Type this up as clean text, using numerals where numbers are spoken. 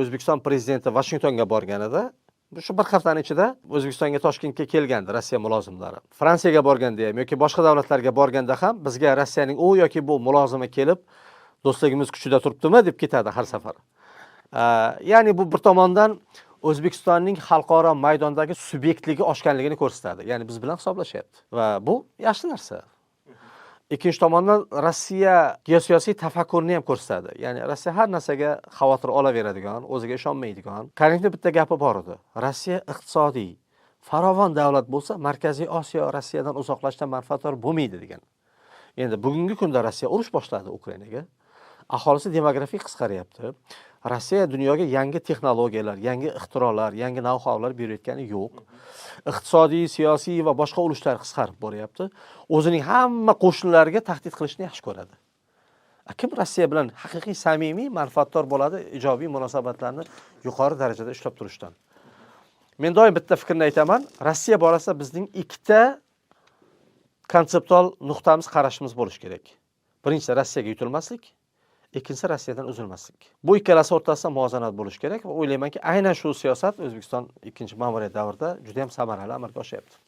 O'zbekiston prezidenti Vashingtonga borganida, shu bir haftaning ichida O'zbekistonga Toshkentga kelgandi Rossiya mulozimlari. Fransiyaga borganda ham yoki boshqa davlatlarga borganda ham bizga Rossiyaning u yoki bu mulozimi kelib, do'stligimiz kuchida turibdimi deb ketadi har safar. Ya'ni bu bir tomondan O'zbekistonning xalqaro maydondagi subyektligi oshganligini ko'rsatadi. Ya'ni biz bilan hisoblashyapti va bu yaxshi narsa. Ikkinchi tomondan Rossiya geosiyosiy tafakkurini ham ko'rsatadi. Ya'ni Rossiya har narsaga xavotir olaveradigan, o'ziga ishonmaydigan. Karimda bitta gapi bor edi. Rossiya iqtisodiy farovon davlat bo'lsa, Markaziy Osiyo Rossiyadan uzoqlashdan manfaatdor bo'lmaydi degan. Endi bugungi kunda Rossiya urush boshladi Ukrainaga. Aholisi demografik qisqaryapti. Rossiya dunyoga yangi texnologiyalar, yangi ixtirolar, yangi know-howlar berayotgani yo'q. Iqtisodiy, siyosiy va boshqa urushlar qisqarib boryapti. O'zining hamma qo'shnilariga tahdid qilishni yaxshi ko'radi. Kim Rossiya bilan haqiqiy samimiy manfaatdor bo'ladi, ijobiy munosabatlarni yuqori darajada ushlab turishdan. Men doim bitta fikrni aytaman, Rossiya borasida bizning ikkita konseptual nuqtamiz, qarashimiz bo'lishi kerak. Birinchisi Rossiyaga yutilmaslik, ikkinchisi Rossiyadan uzilmaslik. Bu ikkalasi o'rtasida muvozanat bo'lishi kerak va o'ylaymanki, aynan shu siyosat O'zbekiston ikkinchi ma'muriyat davrida juda ham samarali amalga oshyapti.